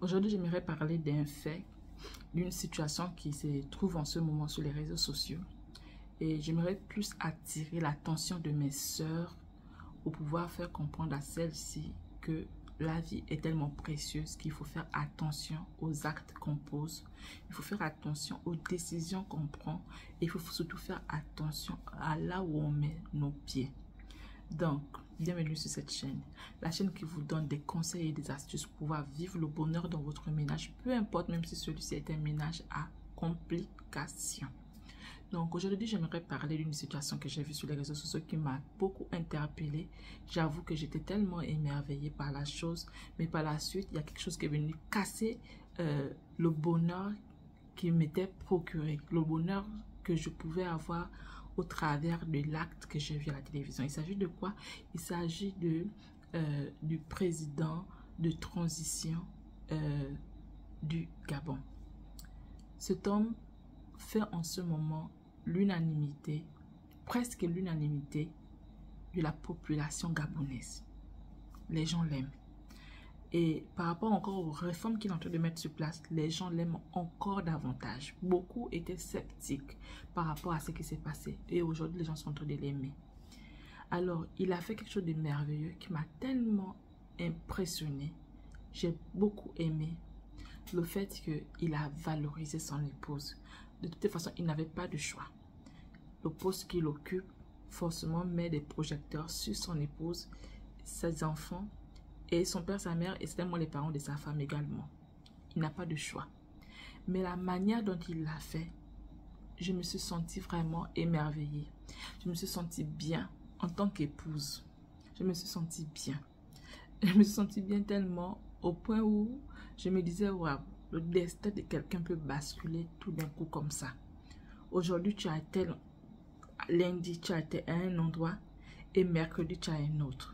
Aujourd'hui, j'aimerais parler d'un fait, d'une situation qui se trouve en ce moment sur les réseaux sociaux. Et j'aimerais plus attirer l'attention de mes sœurs pour pouvoir faire comprendre à celles-ci que la vie est tellement précieuse qu'il faut faire attention aux actes qu'on pose. Il faut faire attention aux décisions qu'on prend. Et il faut surtout faire attention à là où on met nos pieds. Donc, bienvenue sur cette chaîne. La chaîne qui vous donne des conseils et des astuces pour pouvoir vivre le bonheur dans votre ménage. Peu importe, même si celui-ci est un ménage à complications. Donc aujourd'hui, j'aimerais parler d'une situation que j'ai vue sur les réseaux sociaux qui m'a beaucoup interpellée. J'avoue que j'étais tellement émerveillée par la chose, mais par la suite, il y a quelque chose qui est venu casser le bonheur qui m'était procuré, le bonheur que je pouvais avoir au travers de l'acte que j'ai vu à la télévision. Il s'agit de quoi? Il s'agit du président de transition du Gabon. Cet homme fait en ce moment l'unanimité, presque l'unanimité de la population gabonaise. Les gens l'aiment. Et par rapport encore aux réformes qu'il est en train de mettre sur place, les gens l'aiment encore davantage. Beaucoup étaient sceptiques par rapport à ce qui s'est passé. Et aujourd'hui, les gens sont en train de l'aimer. Alors, il a fait quelque chose de merveilleux qui m'a tellement impressionné. J'ai beaucoup aimé le fait qu'il a valorisé son épouse. De toute façon, il n'avait pas de choix. Le poste qu'il occupe, forcément, met des projecteurs sur son épouse, ses enfants, et son père, sa mère, et certainement les parents de sa femme également. Il n'a pas de choix. Mais la manière dont il l'a fait, je me suis sentie vraiment émerveillée. Je me suis sentie bien en tant qu'épouse. Je me suis sentie bien. Je me suis sentie bien tellement au point où je me disais, waouh, le destin de quelqu'un peut basculer tout d'un coup comme ça. Aujourd'hui, tu as été, lundi, tu as été à un endroit et mercredi, tu as un autre.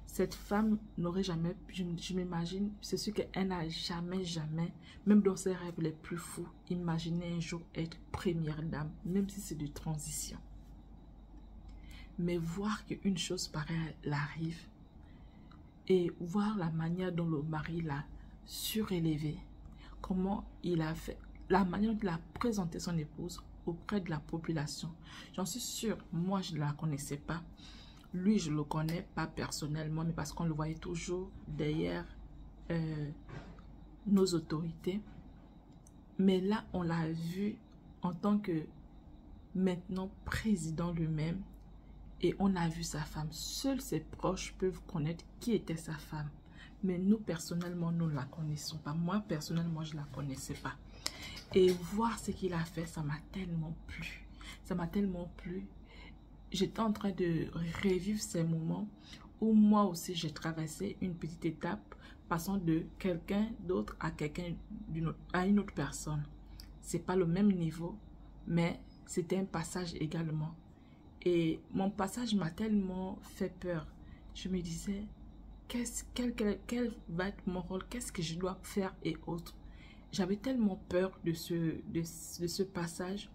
Cette femme n'aurait jamais, je m'imagine, c'est sûr qu'elle n'a jamais, même dans ses rêves les plus fous, imaginé un jour être première dame, même si c'est de transition. Mais voir qu'une chose pareille l'arrive et voir la manière dont le mari l'a surélevé, comment il a fait, la manière dont il a présenté son épouse auprès de la population. J'en suis sûre, moi je ne la connaissais pas. Lui, je ne le connais pas personnellement, mais parce qu'on le voyait toujours derrière nos autorités. Mais là, on l'a vu en tant que maintenant président lui-même. Et on a vu sa femme. Seuls ses proches peuvent connaître qui était sa femme. Mais nous, personnellement, nous ne la connaissons pas. Moi, personnellement, je ne la connaissais pas. Et voir ce qu'il a fait, ça m'a tellement plu. Ça m'a tellement plu. J'étais en train de revivre ces moments où moi aussi, j'ai traversé une petite étape passant de quelqu'un d'autre à une autre personne. Ce n'est pas le même niveau, mais c'était un passage également. Et mon passage m'a tellement fait peur. Je me disais, quel va être mon rôle? Qu'est-ce que je dois faire et autres? J'avais tellement peur de ce passage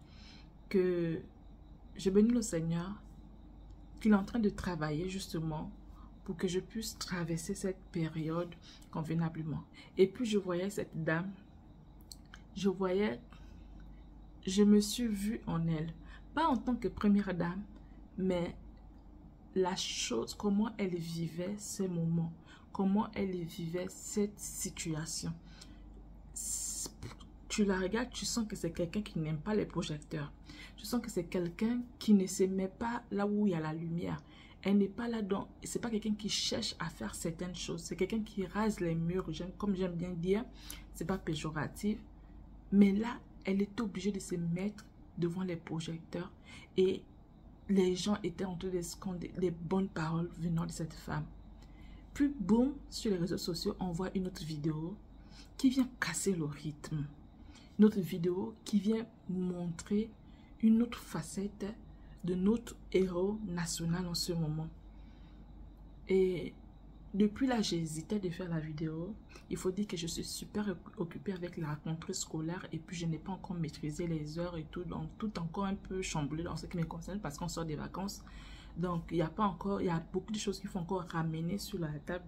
que je bénis le Seigneur qu'il est en train de travailler justement pour que je puisse traverser cette période convenablement. Et puis je voyais cette dame, je me suis vue en elle. Pas en tant que première dame, mais la chose, comment elle vivait ces moments, comment elle vivait cette situation. Tu la regardes, tu sens que c'est quelqu'un qui n'aime pas les projecteurs. Tu sens que c'est quelqu'un qui ne se met pas là où il y a la lumière. Elle n'est pas là-dedans. C'est pas quelqu'un qui cherche à faire certaines choses. C'est quelqu'un qui rase les murs, comme j'aime bien dire. C'est pas péjoratif. Mais là, elle est obligée de se mettre devant les projecteurs et les gens étaient en train de scander les bonnes paroles venant de cette femme. Puis, boum, sur les réseaux sociaux, on voit une autre vidéo qui vient casser le rythme. Une autre vidéo qui vient montrer une autre facette de notre héros national en ce moment. Et depuis là, j'ai hésité de faire la vidéo. Il faut dire que je suis super occupée avec la rentrée scolaire et puis je n'ai pas encore maîtrisé les heures et tout. Donc, tout encore un peu chamboulé dans ce qui me concerne parce qu'on sort des vacances. Donc, il y a beaucoup de choses qu'il faut encore ramener sur la table.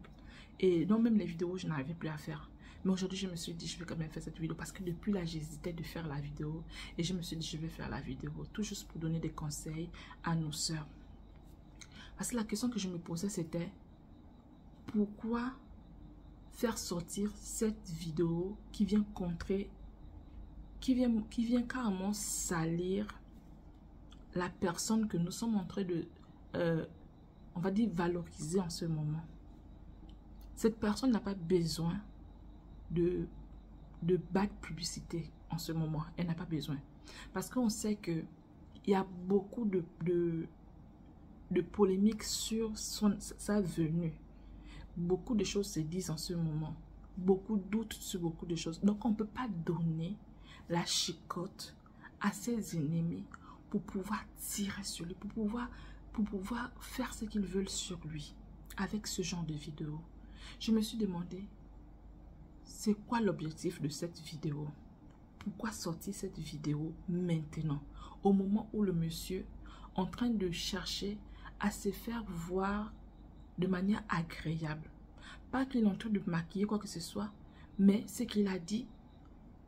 Et donc, même les vidéos, je n'arrivais plus à faire. Mais aujourd'hui, je me suis dit, je vais quand même faire cette vidéo parce que depuis là, j'hésitais de faire la vidéo. Et je me suis dit, je vais faire la vidéo. Tout juste pour donner des conseils à nos sœurs. Parce que la question que je me posais, c'était pourquoi faire sortir cette vidéo qui vient contrer, qui vient carrément salir la personne que nous sommes en train de, on va dire, valoriser en ce moment. Cette personne n'a pas besoin de bad publicité en ce moment. Elle n'a pas besoin. Parce qu'on sait qu'il y a beaucoup de polémiques sur sa venue. Beaucoup de choses se disent en ce moment. Beaucoup de doutes sur beaucoup de choses. Donc, on ne peut pas donner la chicotte à ses ennemis pour pouvoir tirer sur lui, pour pouvoir faire ce qu'ils veulent sur lui avec ce genre de vidéo. Je me suis demandé, c'est quoi l'objectif de cette vidéo? Pourquoi sortir cette vidéo maintenant, au moment où le monsieur est en train de chercher à se faire voir de manière agréable? Pas qu'il est en train de maquiller quoi que ce soit, mais ce qu'il a dit,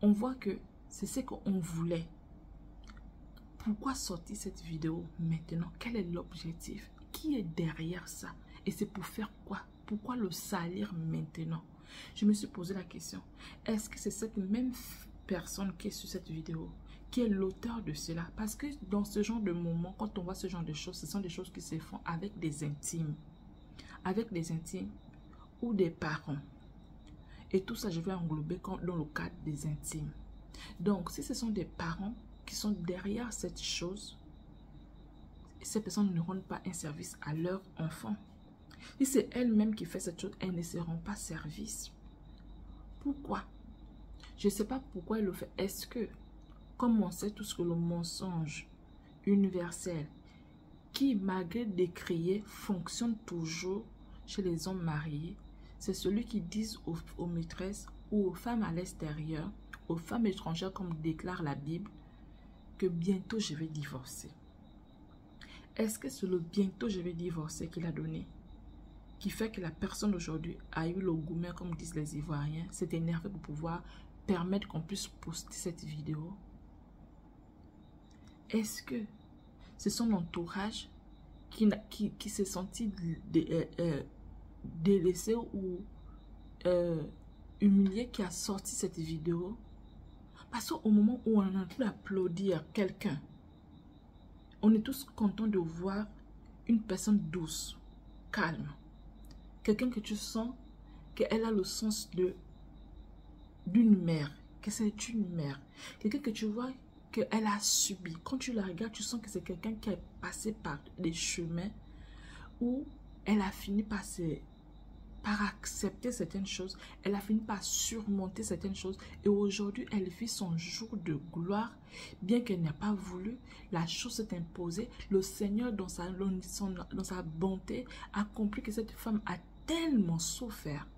on voit que c'est ce qu'on voulait. Pourquoi sortir cette vidéo maintenant? Quel est l'objectif? Qui est derrière ça? Et c'est pour faire quoi? Pourquoi le salir maintenant? Je me suis posé la question. Est-ce que c'est cette même personne qui est sur cette vidéo qui est l'auteur de cela? Parce que dans ce genre de moment, quand on voit ce genre de choses, ce sont des choses qui se font avec des intimes. Avec des intimes ou des parents. Et tout ça, je vais englober dans le cadre des intimes. Donc, si ce sont des parents qui sont derrière cette chose, ces personnes ne rendent pas un service à leur enfant. Si c'est elle-même qui fait cette chose, elles ne se rendent pas service. Pourquoi? Je ne sais pas pourquoi elle le fait. Est-ce que, comme on sait tous que le mensonge universel, qui malgré décrié, fonctionne toujours chez les hommes mariés, c'est celui qui dit aux maîtresses ou aux femmes à l'extérieur, aux femmes étrangères comme déclare la Bible, que bientôt je vais divorcer. Est-ce que c'est le bientôt je vais divorcer qu'il a donné qui fait que la personne aujourd'hui a eu le gourmet, comme disent les Ivoiriens, s'est énervé pour pouvoir permettre qu'on puisse poster cette vidéo? Est-ce que c'est son entourage qui s'est senti délaissé ou humilié qui a sorti cette vidéo? Parce qu'au moment où on a pu applaudir quelqu'un, on est tous contents de voir une personne douce, calme. Quelqu'un que tu sens qu'elle a le sens d'une mère, que c'est une mère. Quelqu'un que tu vois qu'elle a subi. Quand tu la regardes, tu sens que c'est quelqu'un qui est passé par des chemins où elle a fini par accepter certaines choses. Elle a fini par surmonter certaines choses. Et aujourd'hui, elle vit son jour de gloire. Bien qu'elle n'ait pas voulu, la chose s'est imposée. Le Seigneur, dans sa bonté, a compris que cette femme a tellement souffert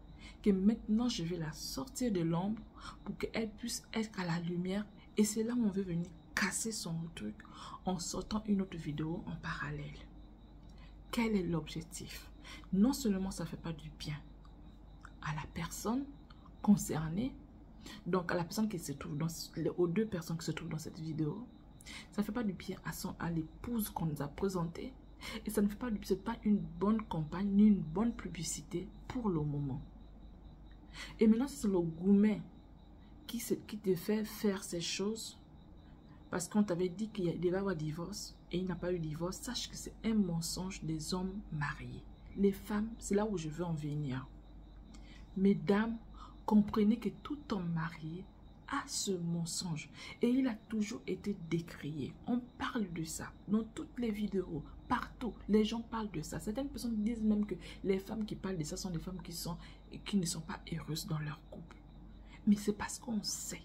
que maintenant, je vais la sortir de l'ombre pour qu'elle puisse être à la lumière. Et c'est là où on veut venir casser son truc en sortant une autre vidéo en parallèle. Quel est l'objectif? Non seulement ça ne fait pas du bien à la personne concernée, donc à la personne qui se trouve aux deux personnes qui se trouvent dans cette vidéo, ça ne fait pas du bien à l'épouse qu'on nous a présentée, et ça ne fait pas du bien, c'est pas une bonne campagne ni une bonne publicité pour le moment. Et maintenant, c'est le gourmet qui te fait faire ces choses parce qu'on t'avait dit qu'il devait y avoir divorce et il n'a pas eu divorce. Sache que c'est un mensonge des hommes mariés. Les femmes, c'est là où je veux en venir. Mesdames, comprenez que tout homme marié a ce mensonge et il a toujours été décrié. On parle de ça dans toutes les vidéos, partout. Les gens parlent de ça. Certaines personnes disent même que les femmes qui parlent de ça sont des femmes qui ne sont pas heureuses dans leur couple. Mais c'est parce qu'on sait.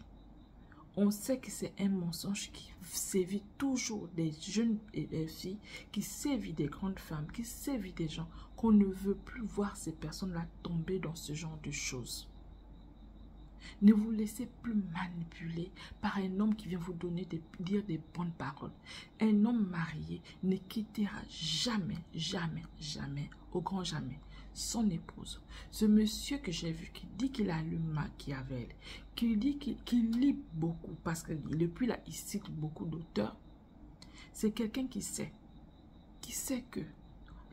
On sait que c'est un mensonge qui sévit toujours des jeunes et des filles, qui sévit des grandes femmes, qui sévit des gens, qu'on ne veut plus voir ces personnes-là tomber dans ce genre de choses. Ne vous laissez plus manipuler par un homme qui vient vous dire des bonnes paroles. Un homme marié ne quittera jamais, jamais, jamais, au grand jamais, son épouse. Ce monsieur que j'ai vu qui dit qu'il a lu Machiavel, qui dit qu'il lit beaucoup, parce que depuis là, il cite beaucoup d'auteurs. C'est quelqu'un qui sait que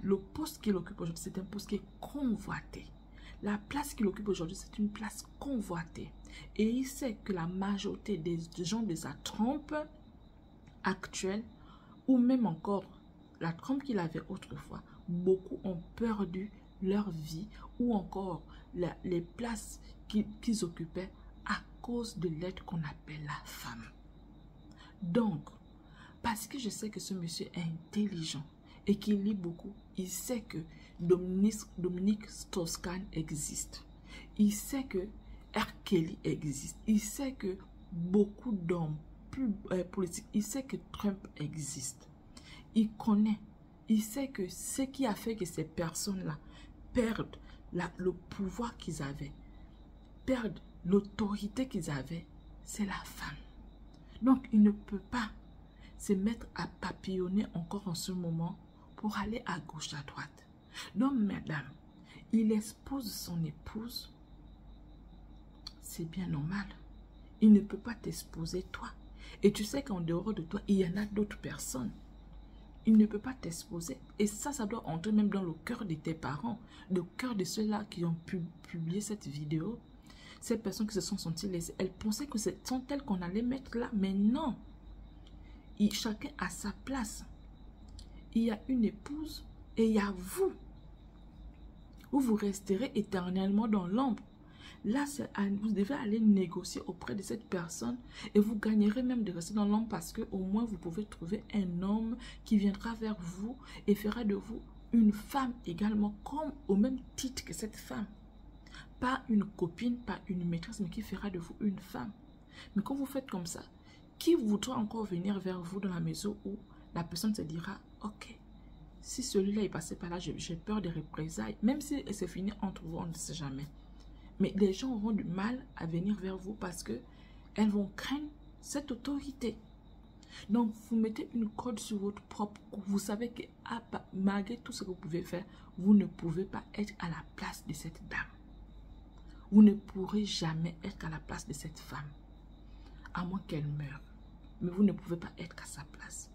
le poste qu'il occupe aujourd'hui, c'est un poste qui est convoité. La place qu'il occupe aujourd'hui, c'est une place convoitée. Et il sait que la majorité des gens de sa trempe actuelle, ou même encore la trempe qu'il avait autrefois, beaucoup ont perdu leur vie ou encore les places qu'ils occupaient à cause de l'aide qu'on appelle la femme. Donc, parce que je sais que ce monsieur est intelligent et qu'il lit beaucoup, il sait que Dominique Strauss-Kahn existe. Il sait que R. Kelly existe. Il sait que beaucoup d'hommes politiques, il sait que Trump existe. Il connaît. Il sait que ce qui a fait que ces personnes-là perdent le pouvoir qu'ils avaient, perdent l'autorité qu'ils avaient, c'est la femme. Donc, il ne peut pas se mettre à papillonner encore en ce moment pour aller à gauche, à droite. Donc, madame, il expose son épouse, c'est bien normal. Il ne peut pas t'exposer toi. Et tu sais qu'en dehors de toi, il y en a d'autres personnes. Il ne peut pas t'exposer. Et ça doit entrer même dans le cœur de tes parents, le cœur de ceux-là qui ont publié cette vidéo. Ces personnes qui se sont senties lésées, elles pensaient que ce sont elles qu'on allait mettre là, mais non. Chacun a sa place. Il y a une épouse et il y a vous. Vous resterez éternellement dans l'ombre. Là, vous devez aller négocier auprès de cette personne et vous gagnerez même de rester dans l'ombre parce qu'au moins vous pouvez trouver un homme qui viendra vers vous et fera de vous une femme également, comme au même titre que cette femme. Pas une copine, pas une maîtresse, mais qui fera de vous une femme. Mais quand vous faites comme ça, qui voudra encore venir vers vous dans la maison où la personne se dira, ok, si celui-là est passé par là, j'ai peur des représailles. Même si c'est fini entre vous, on ne sait jamais. Mais les gens auront du mal à venir vers vous parce que elles vont craindre cette autorité. Donc, vous mettez une corde sur votre propre cou. Vous savez que malgré tout ce que vous pouvez faire, vous ne pouvez pas être à la place de cette dame. Vous ne pourrez jamais être à la place de cette femme. À moins qu'elle meure. Mais vous ne pouvez pas être à sa place.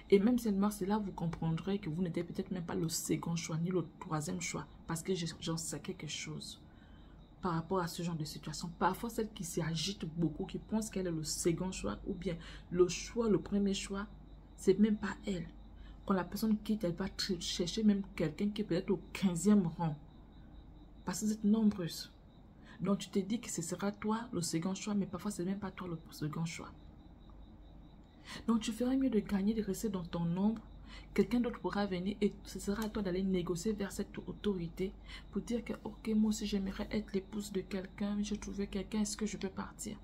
Et même si elle meurt, c'est là que vous comprendrez que vous n'êtes peut-être même pas le second choix, ni le troisième choix. Parce que j'en sais quelque chose. Par rapport à ce genre de situation. Parfois, celle qui s'agite beaucoup, qui pense qu'elle est le second choix, ou bien le choix, le premier choix, c'est même pas elle. Quand la personne quitte, elle va chercher même quelqu'un qui est peut-être au 15e rang. Parce que vous êtes nombreuses. Donc, tu te dis que ce sera toi le second choix, mais parfois, c'est même pas toi le second choix. Donc, tu ferais mieux de gagner, de rester dans ton ombre. Quelqu'un d'autre pourra venir et ce sera à toi d'aller négocier vers cette autorité pour dire que, ok, moi aussi j'aimerais être l'épouse de quelqu'un, j'ai trouvé quelqu'un, est-ce que je peux partir?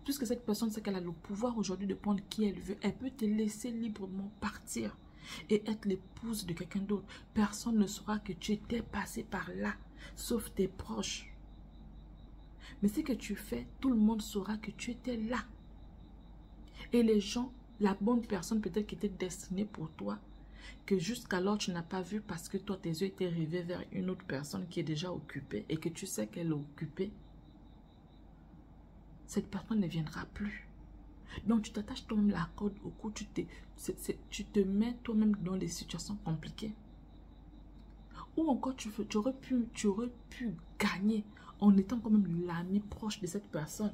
Puisque cette personne sait qu'elle a le pouvoir aujourd'hui de prendre qui elle veut, elle peut te laisser librement partir et être l'épouse de quelqu'un d'autre. Personne ne saura que tu étais passé par là, sauf tes proches. Mais ce que tu fais, tout le monde saura que tu étais là. Et les gens, la bonne personne peut-être qui était destinée pour toi, que jusqu'alors tu n'as pas vu parce que toi tes yeux étaient rivés vers une autre personne qui est déjà occupée et que tu sais qu'elle est occupée, cette personne ne viendra plus. Donc tu t'attaches toi-même la corde au cou, tu te mets toi-même dans des situations compliquées. Ou encore tu aurais pu gagner en étant quand même l'ami proche de cette personne.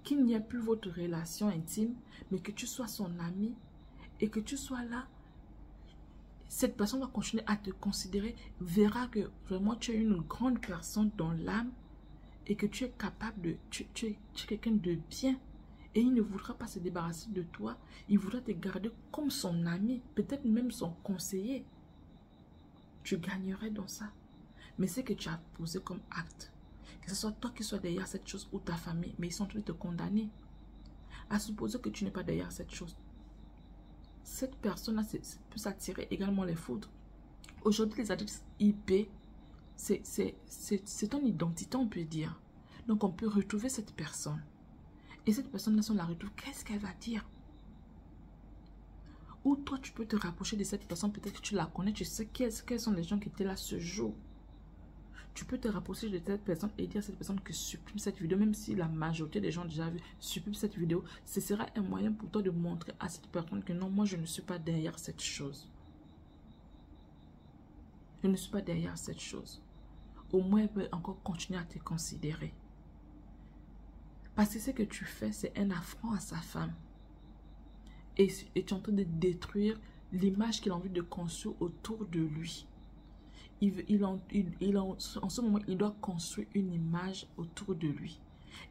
Qu'il n'y ait plus votre relation intime, mais que tu sois son ami et que tu sois là. Cette personne va continuer à te considérer, verra que vraiment tu es une grande personne dans l'âme et que tu es capable de, tu es quelqu'un de bien. Et il ne voudra pas se débarrasser de toi, il voudra te garder comme son ami, peut-être même son conseiller. Tu gagnerais dans ça. Mais c'est que tu as posé comme acte. Que ce soit toi qui sois derrière cette chose ou ta famille, mais ils sont en train de te condamner. À supposer que tu n'es pas derrière cette chose. Cette personne-là peut s'attirer également les foudres. Aujourd'hui, les adresses IP, c'est ton identité, on peut dire. Donc, on peut retrouver cette personne. Et cette personne-là, si on la retrouve, qu'est-ce qu'elle va dire? Ou toi, tu peux te rapprocher de cette personne, peut-être que tu la connais, tu sais quels sont les gens qui étaient là ce jour. tu peux te rapprocher de cette personne et dire à cette personne que supprime cette vidéo, même si la majorité des gens ont déjà vu, supprime cette vidéo. Ce sera un moyen pour toi de montrer à cette personne que non, moi je ne suis pas derrière cette chose. Je ne suis pas derrière cette chose. Au moins, elle peut encore continuer à te considérer. Parce que ce que tu fais, c'est un affront à sa femme. Et tu es en train de détruire l'image qu'il a envie de construire autour de lui. En ce moment, il doit construire une image autour de lui.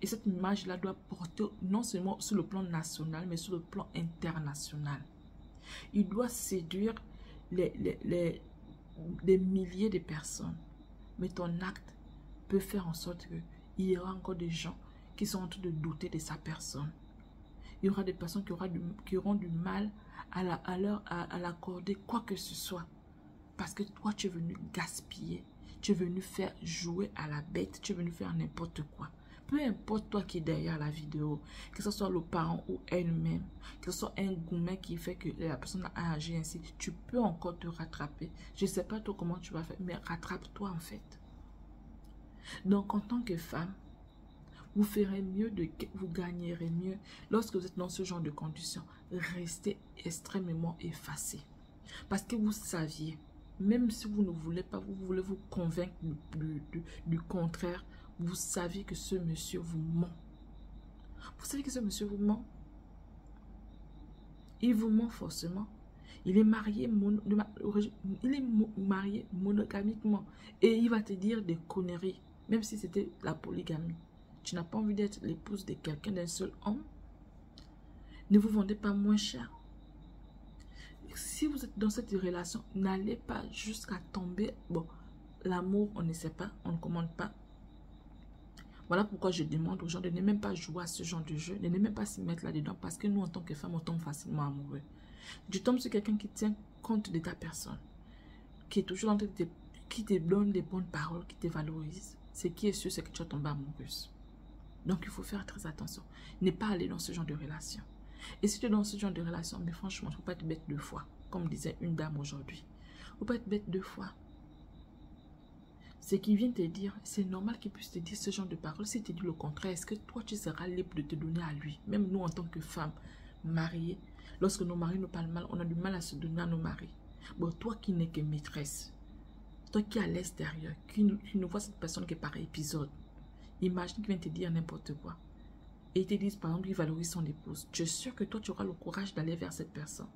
Et cette image-là doit porter non seulement sur le plan national, mais sur le plan international. Il doit séduire des milliers de personnes. Mais ton acte peut faire en sorte qu'il y aura encore des gens qui sont en train de douter de sa personne. Il y aura des personnes qui auront du mal à l'accorder quoi que ce soit. Parce que toi, tu es venu gaspiller. Tu es venu faire jouer à la bête. Tu es venu faire n'importe quoi. Peu importe toi qui est derrière la vidéo, que ce soit le parent ou elle-même, que ce soit un gourmet qui fait que la personne a agi ainsi, tu peux encore te rattraper. Je ne sais pas toi comment tu vas faire, mais rattrape-toi en fait. Donc en tant que femme, vous ferez mieux, vous gagnerez mieux lorsque vous êtes dans ce genre de conditions. Restez extrêmement effacé. Parce que vous saviez, même si vous ne voulez pas, vous voulez vous convaincre du contraire, vous savez que ce monsieur vous ment. Vous savez que ce monsieur vous ment. Il vous ment forcément. Il est marié, monogamiquement. Et il va te dire des conneries. Même si c'était la polygamie. Tu n'as pas envie d'être l'épouse de quelqu'un, d'un seul homme. Ne vous vendez pas moins cher. Si vous êtes dans cette relation, n'allez pas jusqu'à tomber. Bon, l'amour, on ne sait pas, on ne commande pas. Voilà pourquoi je demande aux gens de ne même pas jouer à ce genre de jeu, de ne même pas s'y mettre là-dedans, parce que nous, en tant que femmes, on tombe facilement amoureux. Tu tombes sur quelqu'un qui tient compte de ta personne, qui est toujours en train de qui te donne des bonnes paroles, qui te valorise. Ce qui est sûr, c'est que tu vas tomber amoureuse. Donc, il faut faire très attention. Ne pas aller dans ce genre de relation. Et si tu es dans ce genre de relation, mais franchement, il ne faut pas être bête deux fois, comme disait une dame aujourd'hui. Il ne faut pas être bête deux fois. Ce qu'il vient te dire, c'est normal qu'il puisse te dire ce genre de paroles. S'il te dit le contraire, est-ce que toi, tu seras libre de te donner à lui? Même nous, en tant que femmes mariées, lorsque nos maris nous parlent mal, on a du mal à se donner à nos maris. Bon, toi qui n'es que maîtresse, toi qui es à l'extérieur, qui ne vois cette personne que par épisode, imagine qu'il vient te dire n'importe quoi. Et ils te disent, par exemple, il valorise son épouse. Tu es sûr que toi, tu auras le courage d'aller vers cette personne.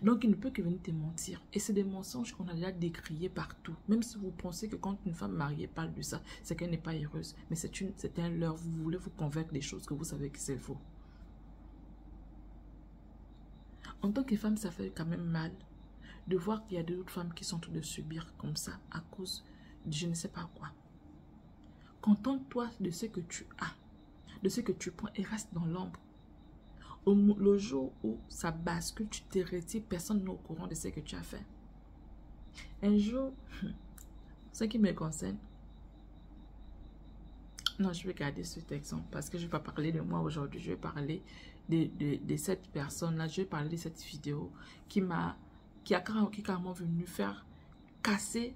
Donc, il ne peut que venir te mentir. Et c'est des mensonges qu'on a déjà décriés partout. Même si vous pensez que quand une femme mariée parle de ça, c'est qu'elle n'est pas heureuse. Mais c'est un leurre. Vous voulez vous convaincre des choses que vous savez que c'est faux. En tant que femme, ça fait quand même mal de voir qu'il y a d'autres femmes qui sont en train de subir comme ça à cause de je ne sais pas quoi. Contente-toi de ce que tu as, de ce que tu prends et reste dans l'ombre. Le jour où ça bascule, tu te retires, personne n'est au courant de ce que tu as fait. Un jour, ce qui me concerne, non, je vais garder cet exemple parce que je ne vais pas parler de moi aujourd'hui. Je vais parler de cette personne-là. Je vais parler de cette vidéo qui est carrément venu faire casser,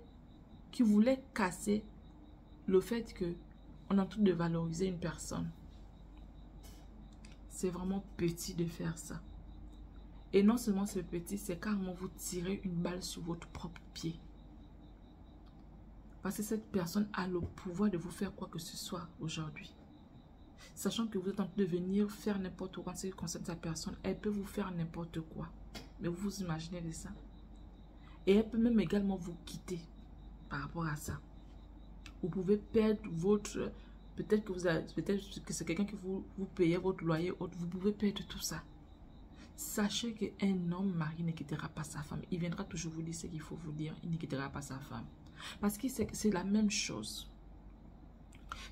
qui voulait casser le fait qu'on est en train de valoriser une personne. C'est vraiment petit de faire ça. Et non seulement c'est petit, c'est carrément vous tirer une balle sur votre propre pied. Parce que cette personne a le pouvoir de vous faire quoi que ce soit aujourd'hui. Sachant que vous êtes en train de venir faire n'importe quoi en ce qui concerne sa personne, elle peut vous faire n'importe quoi. Mais vous vous imaginez de ça? Et elle peut même également vous quitter par rapport à ça. Vous pouvez perdre votre... Peut-être que c'est quelqu'un qui vous payez votre loyer, vous pouvez perdre tout ça. Sachez qu'un homme marié ne quittera pas sa femme. Il viendra toujours vous dire ce qu'il faut vous dire. Il ne quittera pas sa femme. Parce que c'est la même chose.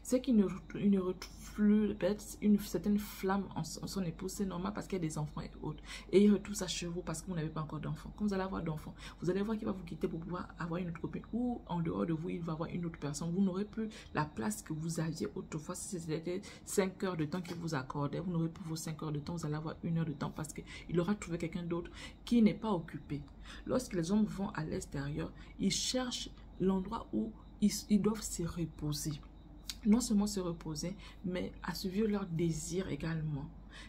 C'est qu'il ne retrouve peut-être une certaine flamme en son épouse, c'est normal parce qu'il y a des enfants et autres. Et il retrouve ça chez vous parce que vous n'avez pas encore d'enfants. Quand vous allez avoir d'enfants, vous allez voir qu'il va vous quitter pour pouvoir avoir une autre copine. Ou en dehors de vous, il va avoir une autre personne. Vous n'aurez plus la place que vous aviez autrefois. Si c'était 5 heures de temps qu'il vous accordait, vous n'aurez plus vos 5 heures de temps. Vous allez avoir 1 heure de temps parce qu'il aura trouvé quelqu'un d'autre qui n'est pas occupé. Lorsque les hommes vont à l'extérieur, ils cherchent l'endroit où ils doivent se reposer. Non seulement se reposer, mais assouvir leurs désirs également.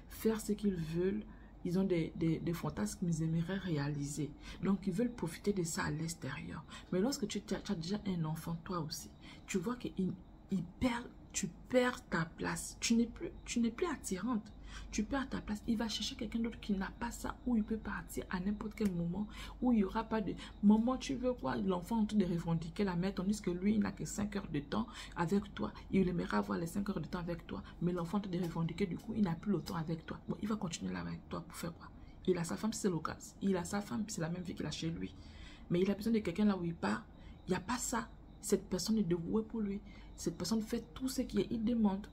Faire ce qu'ils veulent. Ils ont des fantasmes qu'ils aimeraient réaliser. Donc, ils veulent profiter de ça à l'extérieur. Mais lorsque tu as déjà un enfant, toi aussi, tu vois que tu perds ta place. Tu n'es plus attirante. Tu perds ta place. Il va chercher quelqu'un d'autre qui n'a pas ça, où il peut partir à n'importe quel moment, où il n'y aura pas de moment. Tu veux quoi? L'enfant en train de revendiquer la mère, tandis que lui, il n'a que 5 heures de temps avec toi. Il aimerait avoir les 5 heures de temps avec toi, mais l'enfant en train de revendiquer, du coup, il n'a plus le temps avec toi. Bon, il va continuer là avec toi pour faire quoi? Il a sa femme, c'est le cas. Il a sa femme, c'est la même vie qu'il a chez lui. Mais il a besoin de quelqu'un là où il part. Il n'y a pas ça. Cette personne est dévouée pour lui. Cette personne fait tout ce qu'il demande.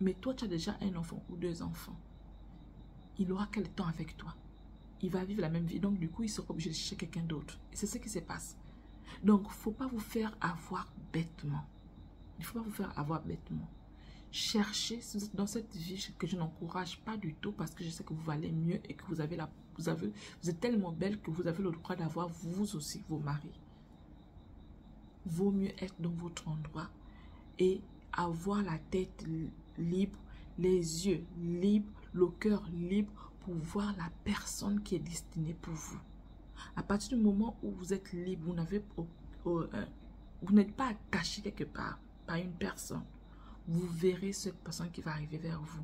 Mais toi, tu as déjà un enfant ou 2 enfants. Il aura quel temps avec toi? Il va vivre la même vie. Donc, du coup, il sera obligé de chercher quelqu'un d'autre. Et c'est ce qui se passe. Donc, il ne faut pas vous faire avoir bêtement. Il ne faut pas vous faire avoir bêtement. Cherchez dans cette vie que je n'encourage pas du tout parce que je sais que vous valez mieux et que vous êtes tellement belle que vous avez le droit d'avoir vous aussi vos maris. Vaut mieux être dans votre endroit et avoir la tête libre, les yeux libres, le cœur libre pour voir la personne qui est destinée pour vous. À partir du moment où vous êtes libre, vous n'êtes pas attaché quelque part par une personne. Vous verrez cette personne qui va arriver vers vous.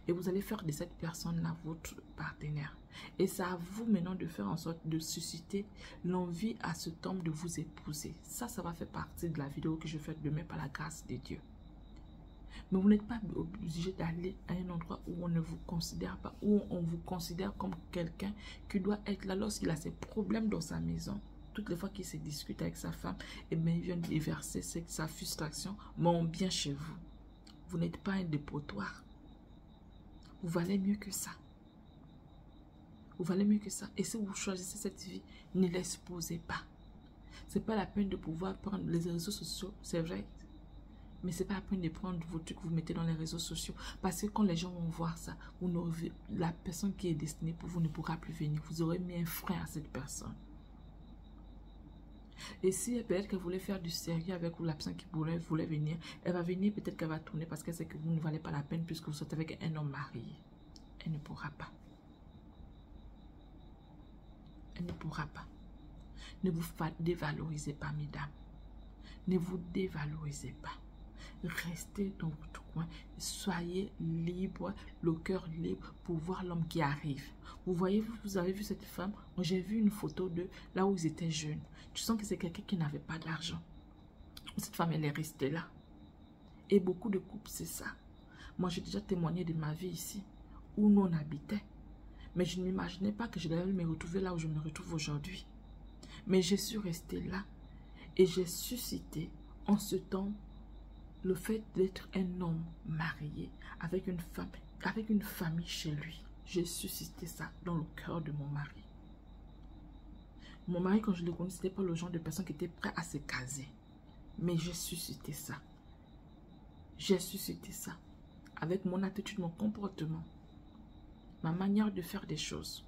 Et vous allez faire de cette personne-là votre partenaire. Et c'est à vous maintenant de faire en sorte de susciter l'envie à cet homme de vous épouser. Ça va faire partie de la vidéo que je fais demain par la grâce de Dieu. Mais vous n'êtes pas obligé d'aller à un endroit où on ne vous considère pas, où on vous considère comme quelqu'un qui doit être là lorsqu'il a ses problèmes dans sa maison. Toutes les fois qu'il se discute avec sa femme, et bien il vient déverser sa frustration, mon bien chez vous. Vous n'êtes pas un dépotoir. Vous valez mieux que ça. Vous valez mieux que ça. Et si vous choisissez cette vie, ne l'exposez pas. Ce n'est pas la peine de pouvoir prendre les réseaux sociaux, c'est vrai. Mais ce n'est pas la peine de prendre vos trucs que vous mettez dans les réseaux sociaux. Parce que quand les gens vont voir ça, la personne qui est destinée pour vous ne pourra plus venir. Vous aurez mis un frein à cette personne. Et si peut-être qu'elle voulait faire du sérieux avec vous, la personne qui voulait venir, elle va venir, peut-être qu'elle va tourner parce qu'elle sait que vous ne valez pas la peine puisque vous êtes avec un homme marié. Elle ne pourra pas. Elle ne pourra pas. Ne vous dévalorisez pas, mesdames. Ne vous dévalorisez pas. Restez dans votre coin. Soyez libre, le cœur libre pour voir l'homme qui arrive. Vous avez vu cette femme? Moi, j'ai vu une photo de là où ils étaient jeunes. Tu sens que c'est quelqu'un qui n'avait pas d'argent. Cette femme, elle est restée là. Et beaucoup de couples, c'est ça. Moi, j'ai déjà témoigné de ma vie ici, où nous on habitait. Mais je ne m'imaginais pas que je devais me retrouver là où je me retrouve aujourd'hui. Mais je suis restée là. Et j'ai suscité en ce temps le fait d'être un homme marié avec une femme, avec une famille chez lui. J'ai suscité ça dans le cœur de mon mari. Mon mari, quand je le connais, c'était pas le genre de personne qui était prêt à se caser. Mais j'ai suscité ça. J'ai suscité ça. Avec mon attitude, mon comportement. Ma manière de faire des choses.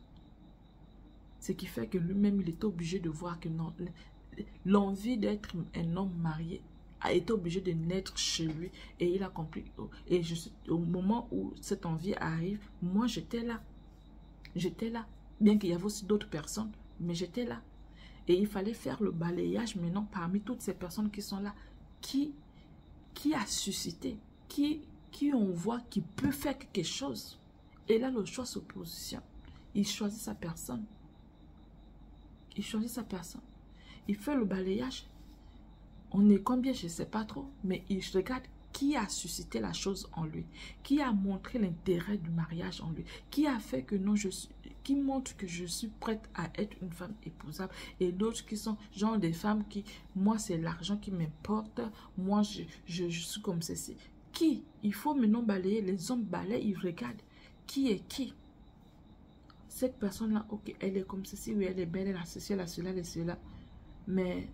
Ce qui fait que lui-même, il était obligé de voir que non, l'envie d'être un homme marié a été obligé de naître chez lui. Et il a compris. Et au moment où cette envie arrive, moi, j'étais là. J'étais là. Bien qu'il y avait aussi d'autres personnes, mais j'étais là. Et il fallait faire le balayage maintenant parmi toutes ces personnes qui sont là. Qui a suscité, qui on voit qui peut faire quelque chose. Et là, le choix se positionne. Il choisit sa personne. Il choisit sa personne. Il fait le balayage. On est combien, je ne sais pas trop. Mais il regarde qui a suscité la chose en lui. Qui a montré l'intérêt du mariage en lui. Qui a fait que non, qui montre que je suis prête à être une femme épousable. Et d'autres qui sont genre des femmes qui, moi c'est l'argent qui m'importe. Moi je suis comme ceci. Qui? Il faut maintenant balayer. Les hommes balayent, ils regardent. Qui est qui? Cette personne-là, ok, elle est comme ceci, oui, elle est belle, elle a ceci, elle a cela, elle a cela. Mais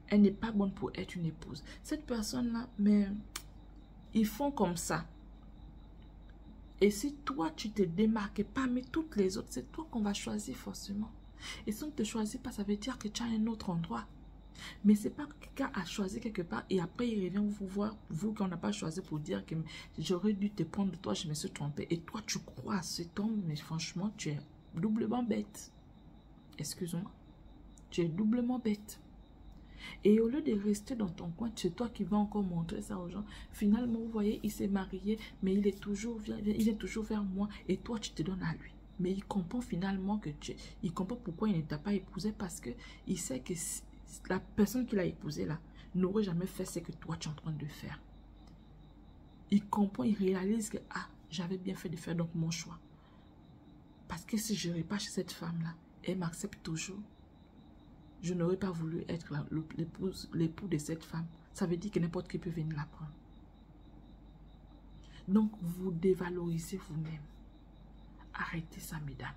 elle n'est pas bonne pour être une épouse. Cette personne-là, mais ils font comme ça. Et si toi, tu te démarques parmi toutes les autres, c'est toi qu'on va choisir forcément. Et si on ne te choisit pas, ça veut dire que tu as un autre endroit. Mais c'est pas que quelqu'un a choisi quelque part et après il revient vous voir, vous qu'on n'a pas choisi, pour dire que j'aurais dû te prendre de toi, je me suis trompée. Et toi tu crois à cet homme, mais franchement tu es doublement bête. Excuse-moi. Tu es doublement bête. Et au lieu de rester dans ton coin, c'est toi qui vas encore montrer ça aux gens. Finalement, vous voyez, il s'est marié, mais il est toujours vers moi. Et toi, tu te donnes à lui. Mais il comprend finalement que il comprend pourquoi il ne t'a pas épousé, parce que il sait que la personne qu'il a épousée là n'aurait jamais fait ce que toi tu es en train de faire. Il comprend, il réalise que j'avais bien fait de faire donc mon choix. Parce que si je n'irais pas chez cette femme là, elle m'accepte toujours. Je n'aurais pas voulu être l'époux de cette femme. Ça veut dire que n'importe qui peut venir la prendre. Donc, vous dévalorisez vous-même. Arrêtez ça, mesdames.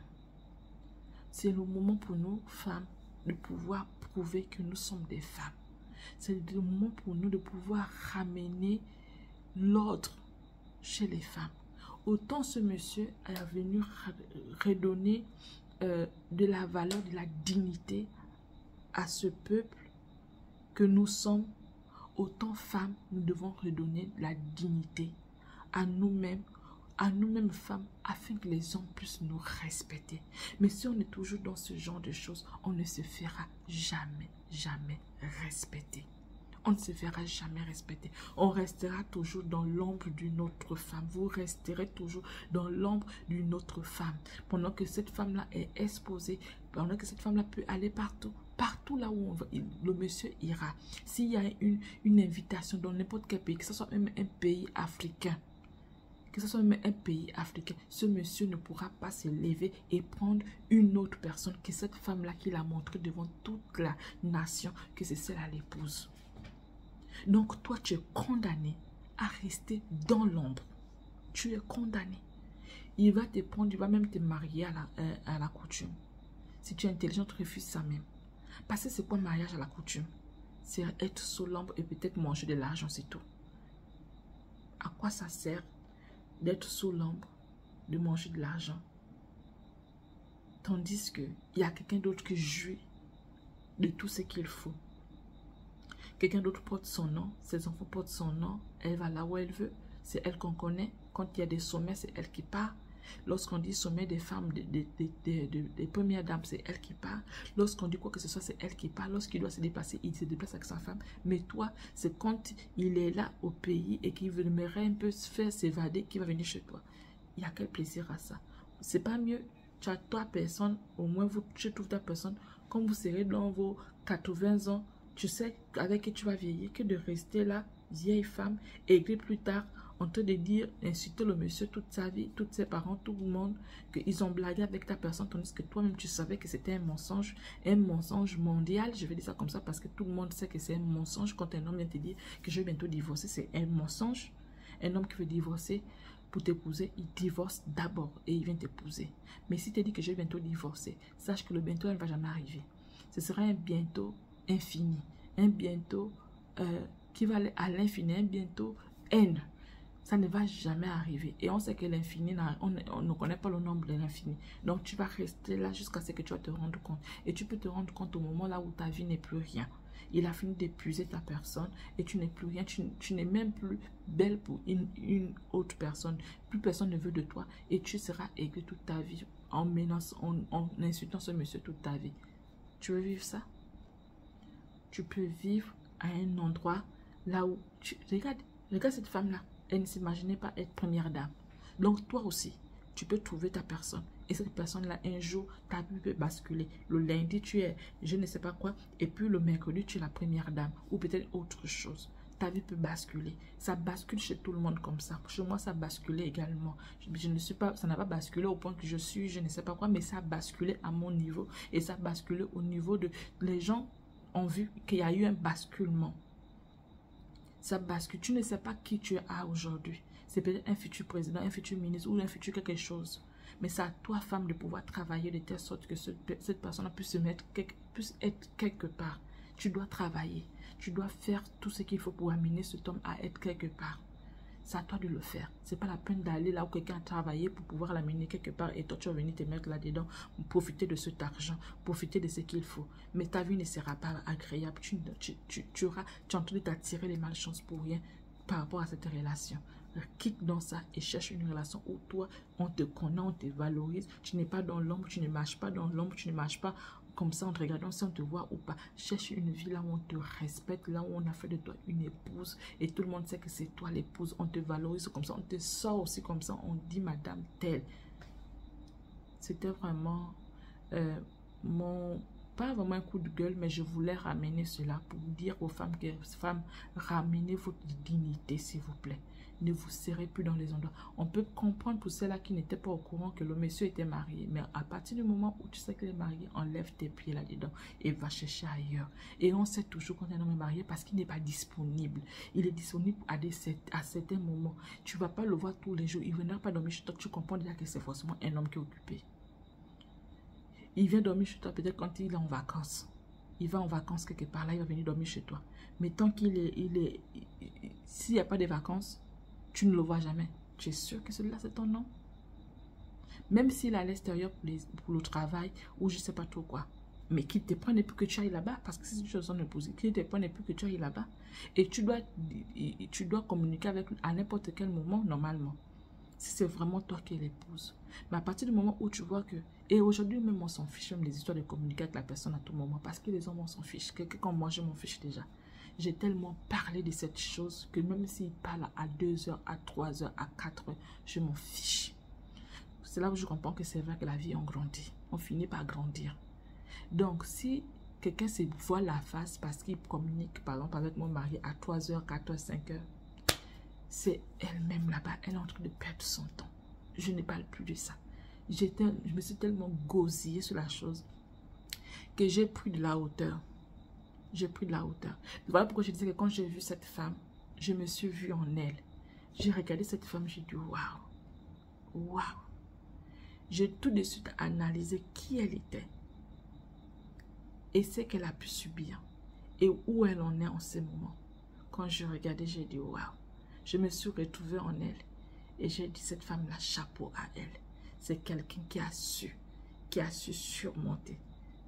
C'est le moment pour nous, femmes, de pouvoir prouver que nous sommes des femmes. C'est le moment pour nous de pouvoir ramener l'ordre chez les femmes. Autant ce monsieur est venu redonner de la valeur, de la dignité à ce peuple que nous sommes, autant femmes, nous devons redonner la dignité à nous-mêmes femmes, afin que les hommes puissent nous respecter. Mais si on est toujours dans ce genre de choses, on ne se fera jamais, jamais respecter. On ne se fera jamais respecter. On restera toujours dans l'ombre d'une autre femme. Vous resterez toujours dans l'ombre d'une autre femme. Pendant que cette femme-là est exposée, pendant que cette femme-là peut aller partout. Partout là où le monsieur ira. S'il y a une invitation dans n'importe quel pays, que ce soit même un pays africain, ce monsieur ne pourra pas se lever et prendre une autre personne que cette femme-là qu'il a montré devant toute la nation que c'est celle à l'épouse. Donc toi, tu es condamné à rester dans l'ombre. Tu es condamné. Il va te prendre, il va même te marier à la coutume. Si tu es intelligente, refuse ça même. Parce que c'est quoi le mariage à la coutume? C'est être sous l'ombre et peut-être manger de l'argent, c'est tout. À quoi ça sert d'être sous l'ombre, de manger de l'argent? Tandis qu'il y a quelqu'un d'autre qui jouit de tout ce qu'il faut. Quelqu'un d'autre porte son nom, ses enfants portent son nom, elle va là où elle veut, c'est elle qu'on connaît. Quand il y a des sommets, c'est elle qui part. Lorsqu'on dit sommet des femmes, des premières dames, c'est elle qui part. Lorsqu'on dit quoi que ce soit, c'est elle qui part. Lorsqu'il doit se déplacer, il se déplace avec sa femme. Mais toi, c'est quand il est là au pays et qu'il aimerait un peu se faire s'évader, qu'il va venir chez toi. Il y a quel plaisir à ça? C'est pas mieux, tu as toi personne, au moins tu trouves ta personne, quand vous serez dans vos 80 ans, tu sais avec qui tu vas vieillir, que de rester là, vieille femme, aigrie plus tard, en train de dire, insulter le monsieur toute sa vie, tous ses parents, tout le monde, qu'ils ont blagué avec ta personne, tandis que toi-même tu savais que c'était un mensonge mondial. Je vais dire ça comme ça parce que tout le monde sait que c'est un mensonge. Quand un homme vient te dire que je vais bientôt divorcer, c'est un mensonge. Un homme qui veut divorcer pour t'épouser, il divorce d'abord et il vient t'épouser. Mais si tu dit que je vais bientôt divorcer, sache que le bientôt ne va jamais arriver. Ce sera un bientôt infini, un bientôt qui va aller à l'infini, un bientôt haine. Ça ne va jamais arriver. Et on sait que l'infini, on ne connaît pas le nombre de l'infini. Donc tu vas rester là jusqu'à ce que tu vas te rendre compte. Et tu peux te rendre compte au moment là où ta vie n'est plus rien. Il a fini d'épuiser ta personne et tu n'es plus rien. Tu n'es même plus belle pour une autre personne. Plus personne ne veut de toi. Et tu seras aigri toute ta vie en insultant ce monsieur toute ta vie. Tu veux vivre ça? Tu peux vivre à un endroit là où... Regarde cette femme-là. Elle ne s'imaginait pas être première dame. Donc toi aussi, tu peux trouver ta personne. Et cette personne-là, un jour, ta vie peut basculer. Le lundi, tu es je ne sais pas quoi. Et puis le mercredi, tu es la première dame. Ou peut-être autre chose. Ta vie peut basculer. Ça bascule chez tout le monde comme ça. Chez moi, ça basculait également. Je ne suis pas, ça n'a pas basculé au point que je suis, je ne sais pas quoi. Mais ça a basculé à mon niveau. Et ça a basculé au niveau de... Les gens ont vu qu'il y a eu un basculement. Ça bascule. Tu ne sais pas qui tu as aujourd'hui. C'est peut-être un futur président, un futur ministre ou un futur quelque chose. Mais c'est à toi, femme, de pouvoir travailler de telle sorte que cette personne puisse être quelque part. Tu dois travailler. Tu dois faire tout ce qu'il faut pour amener cet homme à être quelque part. c'est à toi de le faire. C'est pas la peine d'aller là où quelqu'un a travaillé pour pouvoir l'amener quelque part et toi tu vas venir te mettre là-dedans, profiter de cet argent, profiter de ce qu'il faut. Mais ta vie ne sera pas agréable. Tu es en train de t'attirer les malchances pour rien par rapport à cette relation. Quitte dans ça et cherche une relation où toi, on te connaît, on te valorise. Tu n'es pas dans l'ombre, tu ne marches pas dans l'ombre, tu ne marches pas comme ça en te regardant si on te voit ou pas. Cherche une vie là où on te respecte, là où on a fait de toi une épouse et tout le monde sait que c'est toi l'épouse. On te valorise comme ça, on te sort aussi comme ça, on dit madame telle. C'était vraiment pas vraiment un coup de gueule, mais je voulais ramener cela pour dire aux femmes que femmes, ramenez votre dignité s'il vous plaît. Ne vous serrez plus dans les endroits. On peut comprendre pour ceux-là qui n'étaient pas au courant que le monsieur était marié. Mais à partir du moment où tu sais qu'il est marié, enlève tes pieds là-dedans et va chercher ailleurs. Et on sait toujours quand un homme est marié parce qu'il n'est pas disponible. Il est disponible à certains moments. Tu ne vas pas le voir tous les jours. Il ne viendra pas dormir chez toi. Tu comprends déjà que c'est forcément un homme qui est occupé. Il vient dormir chez toi peut-être quand il est en vacances. Il va en vacances quelque part là, il va venir dormir chez toi. Mais tant qu'il est s'il n'y a pas de vacances, tu ne le vois jamais. Tu es sûr que celui-là, c'est ton nom? Même s'il est à l'extérieur pour le travail ou je ne sais pas trop quoi. Mais qu'il te prenne et puis que tu ailles là-bas. Parce que si tu es son épouse, qu'il te prenne et puis que tu ailles là-bas. Et tu dois communiquer avec lui à n'importe quel moment, normalement. Si c'est vraiment toi qui es l'épouse. Mais à partir du moment où tu vois que... Et aujourd'hui, même on s'en fiche, même des histoires de communiquer avec la personne à tout moment. Parce que les hommes, on s'en fiche. Quelqu'un comme moi, je m'en fiche déjà. J'ai tellement parlé de cette chose que même s'il parle à 2 heures, à 3 heures, à 4 heures, je m'en fiche. C'est là où je comprends que c'est vrai que la vie, on grandit. On finit par grandir. Donc, si quelqu'un se voit la face parce qu'il communique, par exemple, avec mon mari à 3 heures, 4 heures, 5 heures, c'est elle-même là-bas. Elle est en train de perdre son temps. Je ne parle plus de ça. Je me suis tellement gosillée sur la chose que j'ai pris de la hauteur. J'ai pris de la hauteur. Voilà pourquoi je disais que quand j'ai vu cette femme, je me suis vue en elle. J'ai regardé cette femme, j'ai dit waouh, waouh. J'ai tout de suite analysé qui elle était et ce qu'elle a pu subir et où elle en est en ce moment. Quand je regardais, j'ai dit waouh. Je me suis retrouvée en elle et j'ai dit cette femme-là, chapeau à elle. C'est quelqu'un qui a su surmonter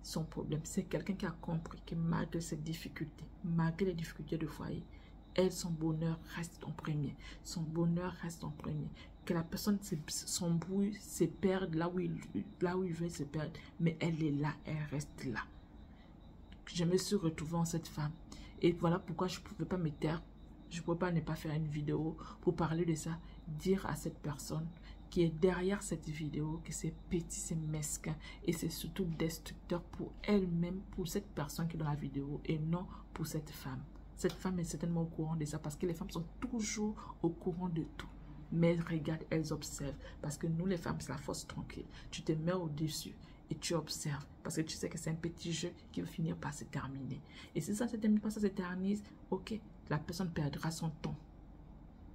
son problème. C'est quelqu'un qui a compris que malgré ses difficultés, malgré les difficultés de foyer, elle, son bonheur reste en premier. Son bonheur reste en premier. Que la personne s'embrouille, se perde là où il veut se perdre. Mais elle est là, elle reste là. Je me suis retrouvée en cette femme. Et voilà pourquoi je ne pouvais pas me taire. Je ne pouvais pas ne pas faire une vidéo pour parler de ça. Dire à cette personne qui est derrière cette vidéo que c'est petit, c'est mesquin et c'est surtout destructeur pour elle-même, pour cette personne qui est dans la vidéo et non pour cette femme. Cette femme est certainement au courant de ça parce que les femmes sont toujours au courant de tout. Mais elles regardent, elles observent parce que nous les femmes, c'est la force tranquille. Tu te mets au-dessus et tu observes parce que tu sais que c'est un petit jeu qui va finir par se terminer. Et si ça ne se termine pas, ça s'éternise, ok, la personne perdra son temps.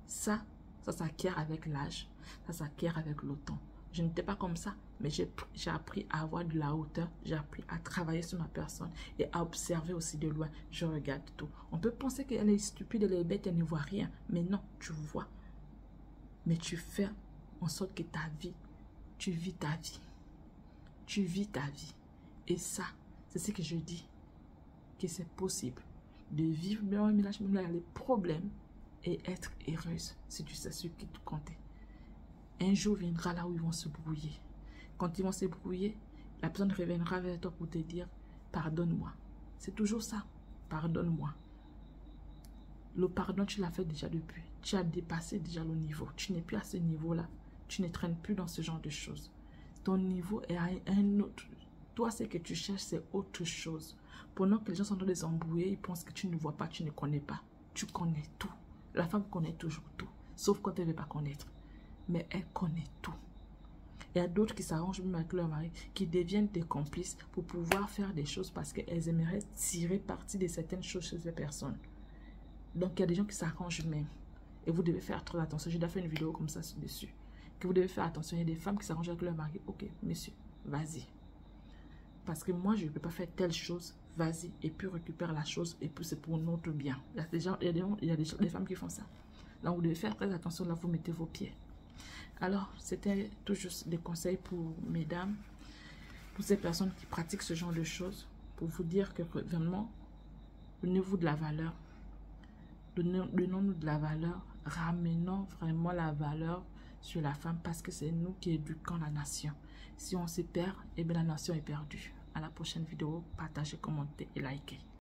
Ça s'acquiert avec l'âge, ça s'acquiert avec le temps. Je n'étais pas comme ça, mais j'ai appris à avoir de la hauteur, j'ai appris à travailler sur ma personne et à observer aussi de loin. Je regarde tout. On peut penser qu'elle est stupide, elle est bête, elle ne voit rien. Mais non, tu vois. Mais tu fais en sorte que ta vie, tu vis ta vie. Tu vis ta vie. Et ça, c'est ce que je dis, que c'est possible de vivre bien un ménage, même là, il y a les problèmes, et être heureuse si tu sais ce qui te compte. Un jour viendra là où ils vont se brouiller. Quand ils vont se brouiller, la personne reviendra vers toi pour te dire pardonne-moi. C'est toujours ça, pardonne-moi. Le pardon, tu l'as fait déjà depuis. Tu as dépassé déjà le niveau. Tu n'es plus à ce niveau-là. Tu ne traînes plus dans ce genre de choses. Ton niveau est à un autre. Toi, ce que tu cherches, c'est autre chose. Pendant que les gens sont en train de s'embrouiller, ils pensent que tu ne vois pas, tu ne connais pas. Tu connais tout. La femme connaît toujours tout. Sauf quand elle ne veut pas connaître. Mais elle connaît tout. Il y a d'autres qui s'arrangent même avec leur mari, qui deviennent des complices pour pouvoir faire des choses parce qu'elles aimeraient tirer parti de certaines choses chez ces personnes. Donc, il y a des gens qui s'arrangent même. Et vous devez faire trop attention. J'ai déjà fait une vidéo comme ça dessus. Que vous devez faire attention. Il y a des femmes qui s'arrangent avec leur mari. Ok, monsieur, vas-y. Parce que moi, je ne peux pas faire telle chose. Vas-y. Et puis récupère la chose. Et puis c'est pour notre bien. Il y a des femmes qui font ça. Là, vous devez faire très attention, là, vous mettez vos pieds. Alors, c'était tout juste des conseils pour mesdames, pour ces personnes qui pratiquent ce genre de choses, pour vous dire que vraiment, donnez-vous de la valeur. Donnons-nous de la valeur. Ramenons vraiment la valeur sur la femme parce que c'est nous qui éduquons la nation. Si on se perd, eh bien la nation est perdue. À la prochaine vidéo, partagez, commentez et likez.